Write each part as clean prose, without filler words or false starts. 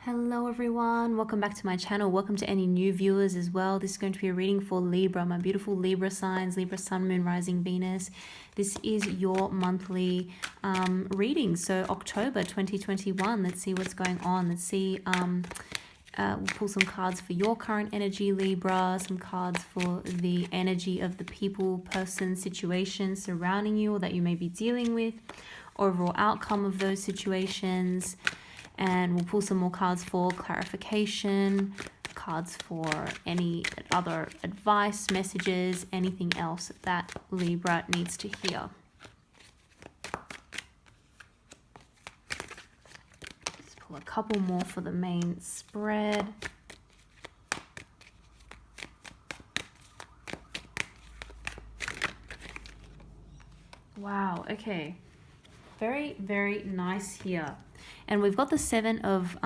Hello everyone, welcome back to my channel. Welcome to any new viewers as well. This is going to be a reading for Libra, my beautiful Libra signs, Libra Sun, Moon, Rising, Venus. This is your monthly reading, so October 2021. Let's see what's going on. Let's see, we'll pull some cards for your current energy, Libra, some cards for the energy of the people, person, situation surrounding you or that you may be dealing with, overall outcome of those situations. And we'll pull some more cards for clarification, cards for any other advice, messages, anything else that Libra needs to hear. Let's pull a couple more for the main spread. Wow, okay. Very, very nice here. And we've got the Seven of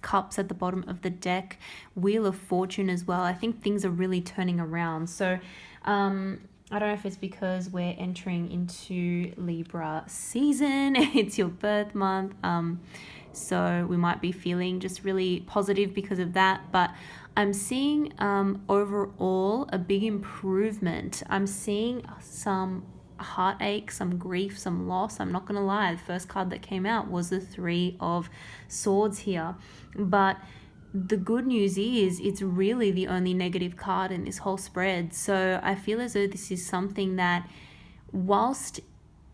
Cups at the bottom of the deck, Wheel of Fortune as well. I think things are really turning around. So I don't know if it's because we're entering into Libra season. It's your birth month. So we might be feeling just really positive because of that. But I'm seeing overall a big improvement. I'm seeing some heartache, some grief, some loss. I'm not gonna lie, the first card that came out was the Three of Swords here, but the good news is it's really the only negative card in this whole spread. So I feel as though this is something that, whilst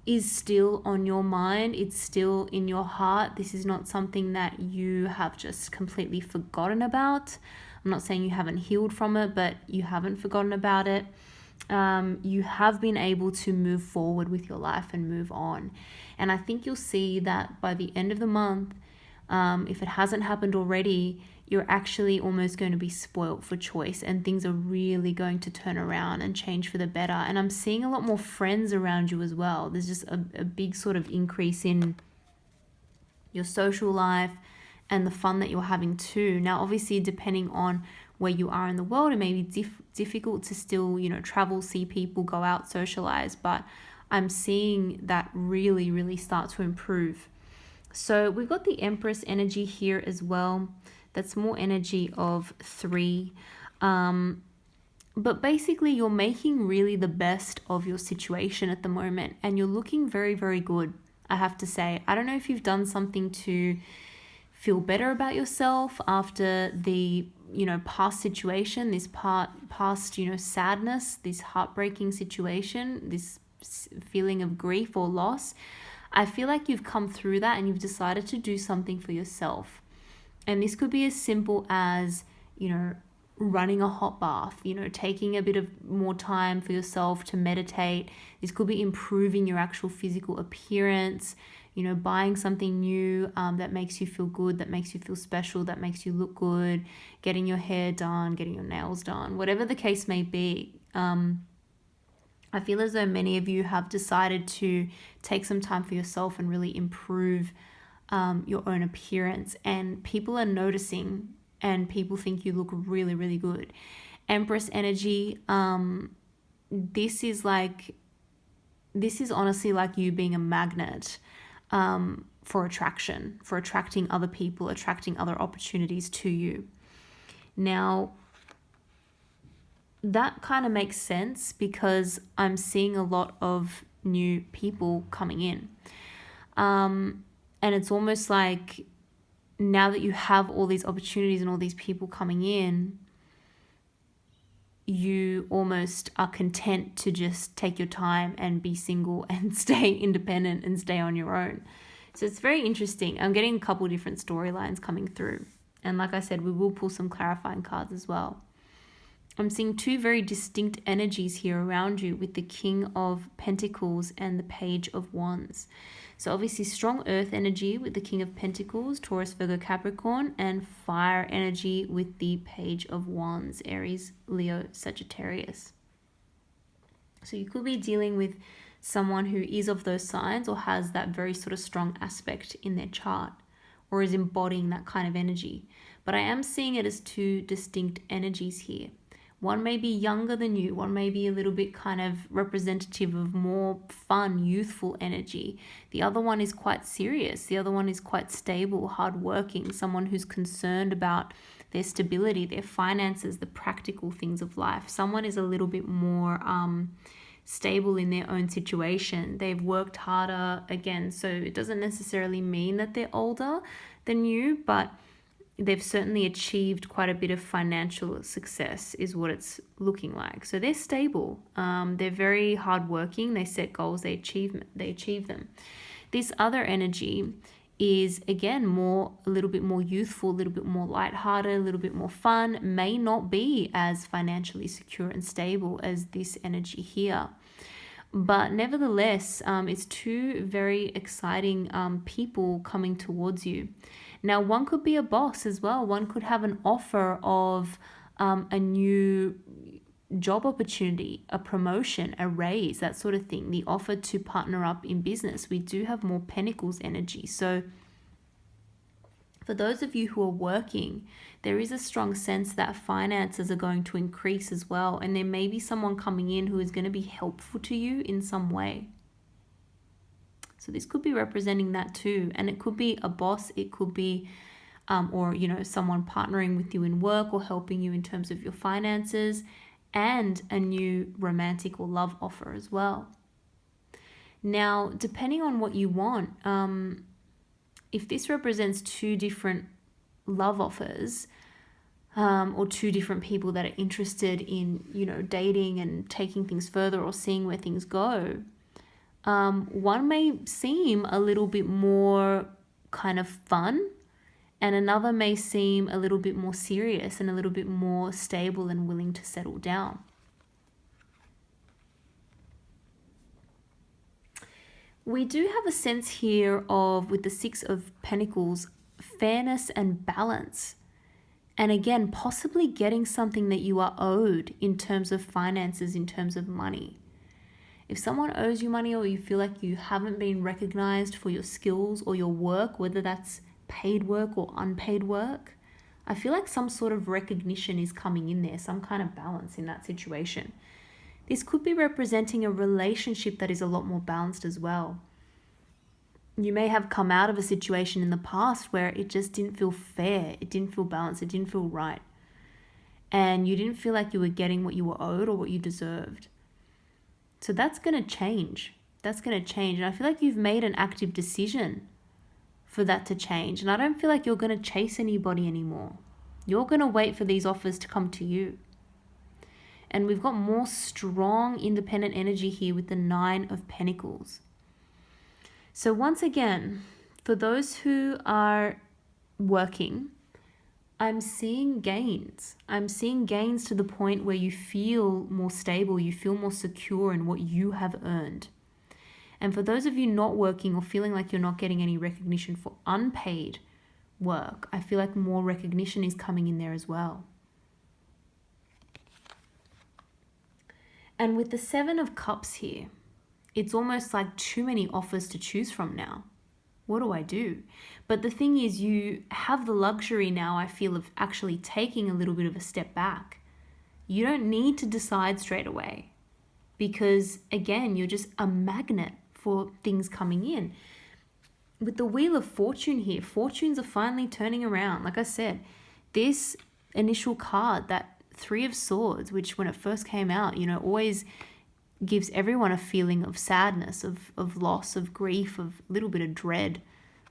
is still on your mind, it's still in your heart. This is not something that you have just completely forgotten about. I'm not saying you haven't healed from it, but you haven't forgotten about it. You have been able to move forward with your life and move on. And I think you'll see that by the end of the month, if it hasn't happened already, you're actually almost going to be spoilt for choice and things are really going to turn around and change for the better. And I'm seeing a lot more friends around you as well. There's just a big sort of increase in your social life and the fun that you're having too. Now, obviously, depending on where you are in the world, it may be difficult to still, travel, see people, go out, socialize, but I'm seeing that really, really start to improve. So we've got the Empress energy here as well. That's more energy of 3. But basically, you're making really the best of your situation at the moment, and you're looking very, very good, I have to say. I don't know if you've done something to feel better about yourself after the past situation, this past sadness, this heartbreaking situation, this feeling of grief or loss. I feel like you've come through that and you've decided to do something for yourself. And this could be as simple as running a hot bath, taking a bit of more time for yourself to meditate. This could be improving your actual physical appearance, buying something new that makes you feel good, that makes you feel special, that makes you look good, getting your hair done, getting your nails done, whatever the case may be. I feel as though many of you have decided to take some time for yourself and really improve your own appearance, and people are noticing and people think you look really, really good. Empress energy, this is honestly like you being a magnet for attraction, for attracting other people, attracting other opportunities to you. Now, that kind of makes sense because I'm seeing a lot of new people coming in. And it's almost like now that you have all these opportunities and all these people coming in, you almost are content to just take your time and be single and stay independent and stay on your own. So it's very interesting. I'm getting a couple different storylines coming through. And like I said, we will pull some clarifying cards as well. I'm seeing 2 very distinct energies here around you with the King of Pentacles and the Page of Wands. So obviously strong earth energy with the King of Pentacles, Taurus, Virgo, Capricorn, and fire energy with the Page of Wands, Aries, Leo, Sagittarius. So you could be dealing with someone who is of those signs or has that very sort of strong aspect in their chart or is embodying that kind of energy. But I am seeing it as 2 distinct energies here. One may be younger than you. One may be a little bit kind of representative of more fun, youthful energy. The other one is quite serious. The other one is quite stable, hardworking, someone who's concerned about their stability, their finances, the practical things of life. Someone is a little bit more stable in their own situation. They've worked harder again. So it doesn't necessarily mean that they're older than you, but they've certainly achieved quite a bit of financial success is what it's looking like. So they're stable. They're very hardworking. They set goals. They achieve them. This other energy is, again, a little bit more youthful, a little bit more lighthearted, a little bit more fun, may not be as financially secure and stable as this energy here. But nevertheless, it's two very exciting people coming towards you. Now, one could be a boss as well. One could have an offer of a new job opportunity, a promotion, a raise, that sort of thing. The offer to partner up in business. We do have more Pentacles energy. So for those of you who are working, there is a strong sense that finances are going to increase as well. And there may be someone coming in who is going to be helpful to you in some way. So this could be representing that too. And it could be a boss. It could be, or, someone partnering with you in work or helping you in terms of your finances, and a new romantic or love offer as well. Now, depending on what you want, if this represents two different love offers, or two different people that are interested in, dating and taking things further or seeing where things go, one may seem a little bit more kind of fun, and another may seem a little bit more serious and a little bit more stable and willing to settle down. We do have a sense here of, with the Six of Pentacles, fairness and balance. And again, possibly getting something that you are owed in terms of finances, in terms of money. If someone owes you money, or you feel like you haven't been recognized for your skills or your work, whether that's paid work or unpaid work, I feel like some sort of recognition is coming in there, some kind of balance in that situation. This could be representing a relationship that is a lot more balanced as well. You may have come out of a situation in the past where it just didn't feel fair, it didn't feel balanced, it didn't feel right. And you didn't feel like you were getting what you were owed or what you deserved. So that's going to change. That's going to change. And I feel like you've made an active decision for that to change. And I don't feel like you're going to chase anybody anymore. You're going to wait for these offers to come to you. And we've got more strong, independent energy here with the Nine of Pentacles. So once again, for those who are working, I'm seeing gains. I'm seeing gains to the point where you feel more stable, you feel more secure in what you have earned. And for those of you not working or feeling like you're not getting any recognition for unpaid work, I feel like more recognition is coming in there as well. And with the Seven of Cups here, it's almost like too many offers to choose from now. What do I do? But the thing is, you have the luxury now, I feel, of actually taking a little bit of a step back. You don't need to decide straight away because, again, you're just a magnet for things coming in. With the Wheel of Fortune here, fortunes are finally turning around. Like I said, this initial card, that Three of Swords, which when it first came out, always gives everyone a feeling of sadness, of loss, of grief, of a little bit of dread.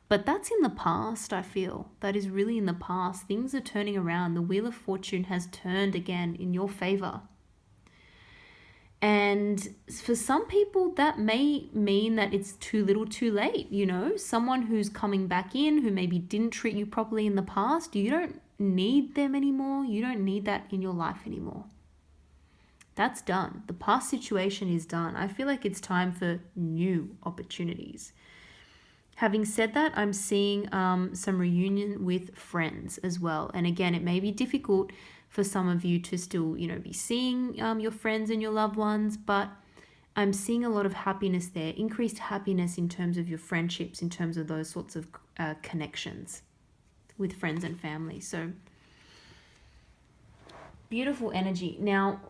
But that's in the past, I feel. That is really in the past. Things are turning around. The Wheel of Fortune has turned again in your favor. And for some people, that may mean that it's too little too late, Someone who's coming back in, who maybe didn't treat you properly in the past, you don't need them anymore. You don't need that in your life anymore. That's done. The past situation is done. I feel like it's time for new opportunities. Having said that, I'm seeing some reunion with friends as well. And again, it may be difficult for some of you to still, be seeing your friends and your loved ones, but I'm seeing a lot of happiness there, increased happiness in terms of your friendships, in terms of those sorts of connections with friends and family. So Beautiful energy. Now,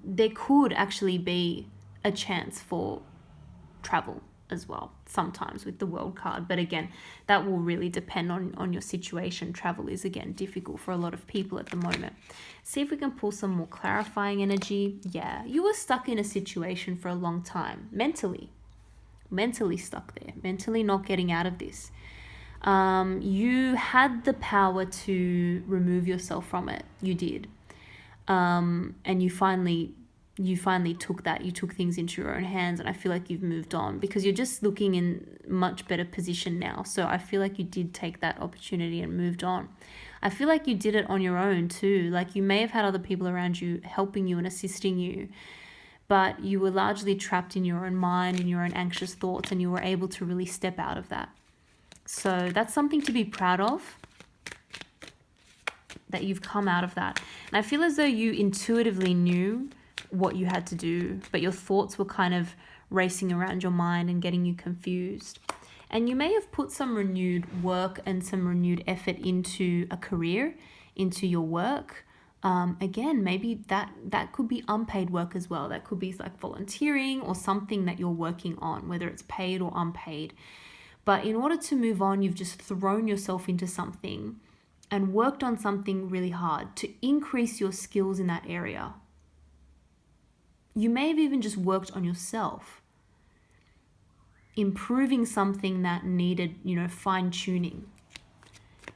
there could actually be a chance for travel as well sometimes with the World card, but again, that will really depend on your situation. Travel is again difficult for a lot of people at the moment. See if we can pull some more clarifying energy. Yeah, you were stuck in a situation for a long time, mentally stuck there, mentally not getting out of this. You had the power to remove yourself from it. You did. And you finally took that. You took things into your own hands, and I feel like you've moved on because you're just looking in much better position now. So I feel like you did take that opportunity and moved on. I feel like you did it on your own too. Like you may have had other people around you helping you and assisting you, but you were largely trapped in your own mind and your own anxious thoughts, and you were able to really step out of that. So that's something to be proud of, that you've come out of that. And I feel as though you intuitively knew what you had to do, but your thoughts were kind of racing around your mind and getting you confused. And you may have put some renewed work and some renewed effort into a career, into your work. Again, maybe that could be unpaid work as well. That could be like volunteering or something that you're working on, whether it's paid or unpaid. But in order to move on, you've just thrown yourself into something and worked on something really hard to increase your skills in that area. You may have even just worked on yourself, improving something that needed, fine-tuning.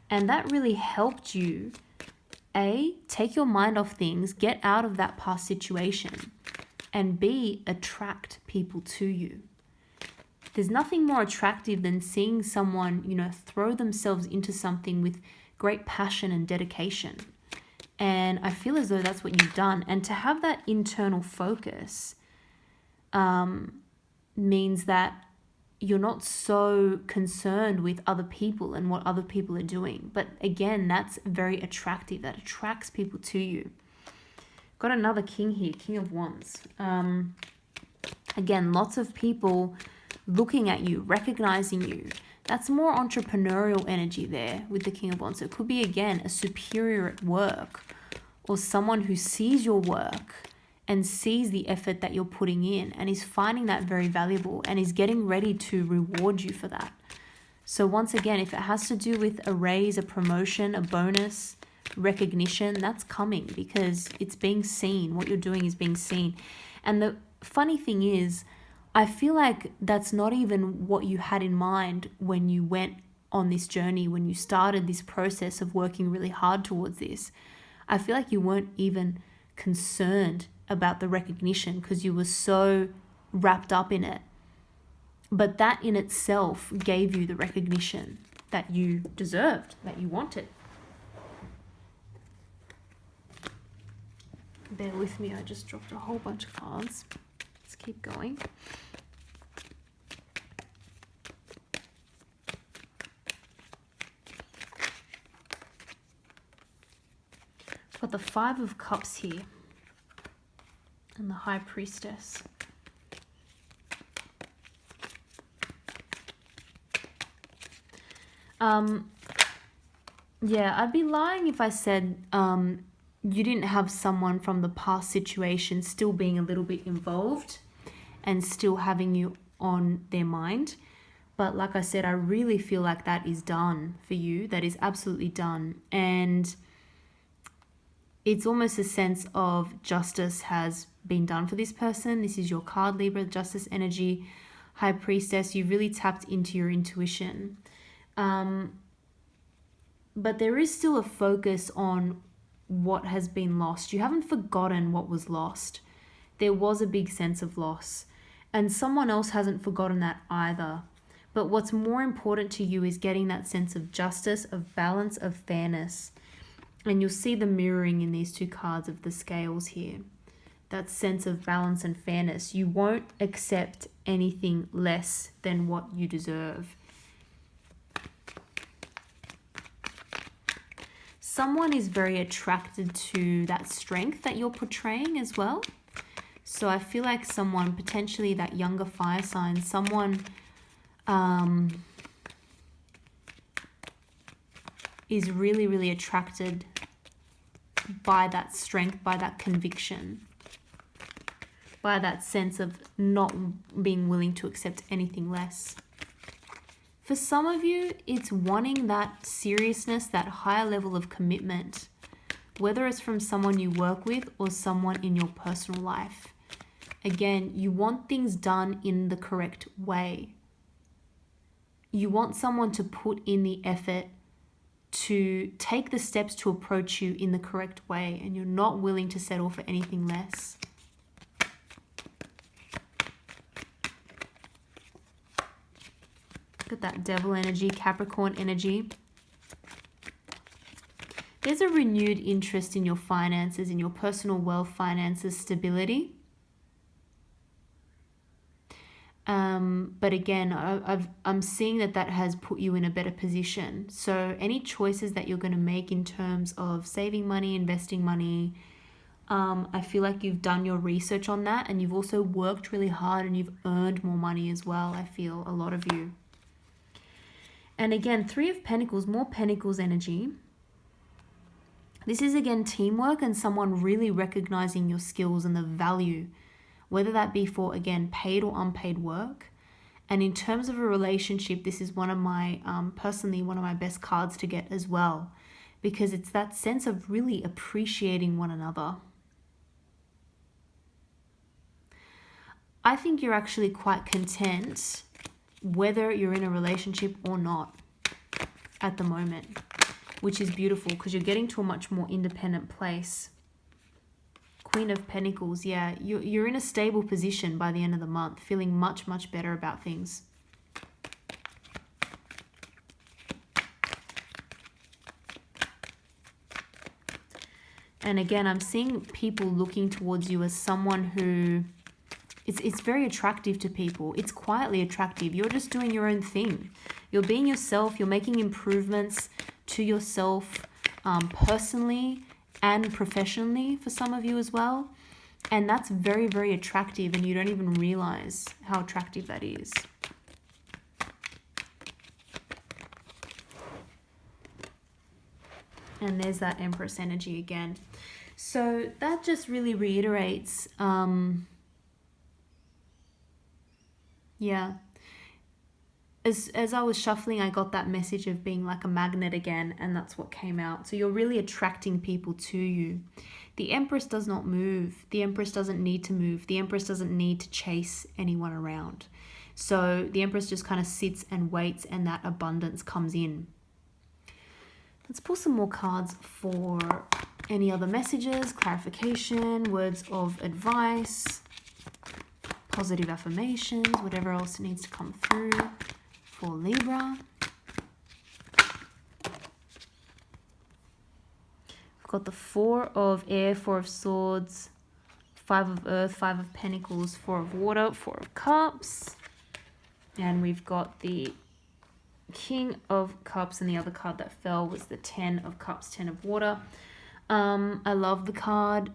And that really helped you, A, take your mind off things, get out of that past situation, and B, attract people to you. There's nothing more attractive than seeing someone, throw themselves into something with great passion and dedication. And I feel as though that's what you've done. And to have that internal focus means that you're not so concerned with other people and what other people are doing. But again, that's very attractive. That attracts people to you. Got another king here, King of Wands. Again, lots of people looking at you, recognizing you. That's more entrepreneurial energy there with the King of Wands. So it could be, again, a superior at work or someone who sees your work and sees the effort that you're putting in and is finding that very valuable and is getting ready to reward you for that. So once again, if it has to do with a raise, a promotion, a bonus, recognition, that's coming because it's being seen. What you're doing is being seen. And the funny thing is, I feel like that's not even what you had in mind when you went on this journey, when you started this process of working really hard towards this. I feel like you weren't even concerned about the recognition because you were so wrapped up in it. But that in itself gave you the recognition that you deserved, that you wanted. Bear with me, I just dropped a whole bunch of cards. Let's keep going. Got the Five of Cups here and the High Priestess. Yeah, I'd be lying if I said you didn't have someone from the past situation still being a little bit involved and still having you on their mind. But like I said, I really feel like that is done for you. That is absolutely done. And it's almost a sense of justice has been done for this person. This is your card, Libra, justice energy, High Priestess. You really tapped into your intuition. But there is still a focus on what has been lost. You haven't forgotten what was lost. There was a big sense of loss. And someone else hasn't forgotten that either. But what's more important to you is getting that sense of justice, of balance, of fairness. And you'll see the mirroring in these two cards of the scales here. That sense of balance and fairness. You won't accept anything less than what you deserve. Someone is very attracted to that strength that you're portraying as well. So I feel like someone, potentially that younger fire sign, someone is really, really attracted by that strength, by that conviction, by that sense of not being willing to accept anything less. For some of you, it's wanting that seriousness, that higher level of commitment, whether it's from someone you work with or someone in your personal life. Again, you want things done in the correct way. You want someone to put in the effort to take the steps to approach you in the correct way, and you're not willing to settle for anything less. Look at that Devil energy, Capricorn energy. There's a renewed interest in your finances, in your personal wealth, finances, stability. But again, I'm seeing that has put you in a better position. So any choices that you're going to make in terms of saving money, investing money, I feel like you've done your research on that, and you've also worked really hard and you've earned more money as well, I feel, a lot of you. And again, 3 of Pentacles, more Pentacles energy. This is again teamwork and someone really recognizing your skills and the value, whether that be for, again, paid or unpaid work. And in terms of a relationship, this is one of my, personally, one of my best cards to get as well, because it's that sense of really appreciating one another. I think you're actually quite content whether you're in a relationship or not at the moment, which is beautiful because you're getting to a much more independent place. Queen of Pentacles, yeah, you're in a stable position by the end of the month, feeling much, much better about things. And again, I'm seeing people looking towards you as someone who, it's very attractive to people. It's quietly attractive. You're just doing your own thing. You're being yourself. You're making improvements to yourself personally and professionally for some of you as well. And that's very, very attractive, and you don't even realize how attractive that is. And there's that Empress energy again. So that just really reiterates, yeah. As I was shuffling, I got that message of being like a magnet again, and that's what came out. So you're really attracting people to you. The Empress does not move. The Empress doesn't need to move. The Empress doesn't need to chase anyone around. So the Empress just kind of sits and waits, and that abundance comes in. Let's pull some more cards for any other messages, clarification, words of advice, positive affirmations, whatever else needs to come through for Libra. We've got the 4 of Air, 4 of Swords, 5 of Earth, 5 of Pentacles, 4 of Water, 4 of Cups. And we've got the King of Cups, and the other card that fell was the 10 of Cups, 10 of Water. I love the card.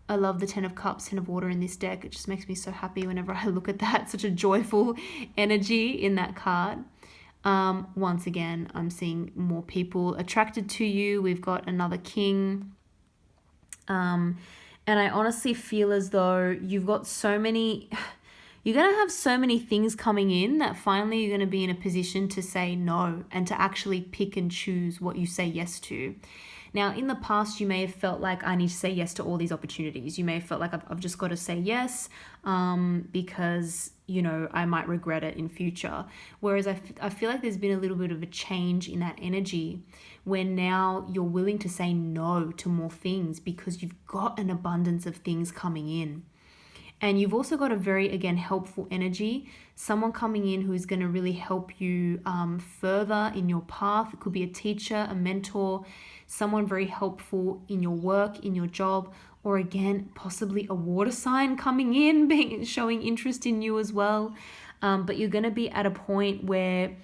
I love the 10 of Cups, 10 of Water in this deck. It just makes me so happy whenever I look at that. Such a joyful energy in that card. Once again, I'm seeing more people attracted to you. We've got another King. And I honestly feel as though you've got so many... You're going to have so many things coming in that finally you're going to be in a position to say no and to actually pick and choose what you say yes to. Now, in the past, you may have felt like I need to say yes to all these opportunities. You may have felt like I've just got to say yes because, you know, I might regret it in future. Whereas I feel like there's been a little bit of a change in that energy where now you're willing to say no to more things because you've got an abundance of things coming in. And you've also got a very, again, helpful energy. Someone coming in who is going to really help you further in your path. It could be a teacher, a mentor, someone very helpful in your work, in your job, or again, possibly a water sign coming in, showing interest in you as well. But you're going to be at a point where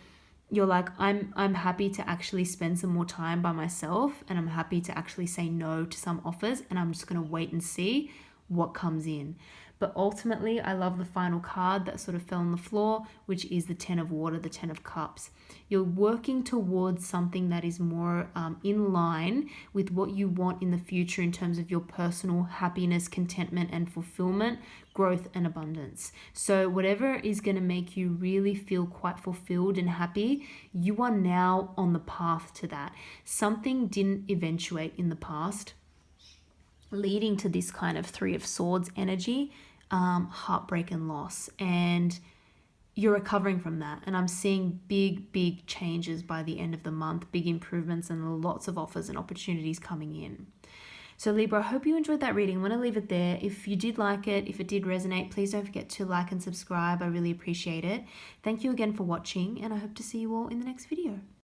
you're like, I'm happy to actually spend some more time by myself, and I'm happy to actually say no to some offers, and I'm just going to wait and see what comes in. But ultimately, I love the final card that sort of fell on the floor, which is the 10 of water, the 10 of cups. You're working towards something that is more in line with what you want in the future in terms of your personal happiness, contentment, and fulfillment, growth, and abundance. So whatever is going to make you really feel quite fulfilled and happy, you are now on the path to that. Something didn't eventuate in the past, leading to this kind of 3 of Swords energy, heartbreak and loss. And you're recovering from that. And I'm seeing big changes by the end of the month, big improvements, and lots of offers and opportunities coming in. So Libra, I hope you enjoyed that reading. I'm going to leave it there. If you did like it, if it did resonate, please don't forget to like and subscribe. I really appreciate it. Thank you again for watching, and I hope to see you all in the next video.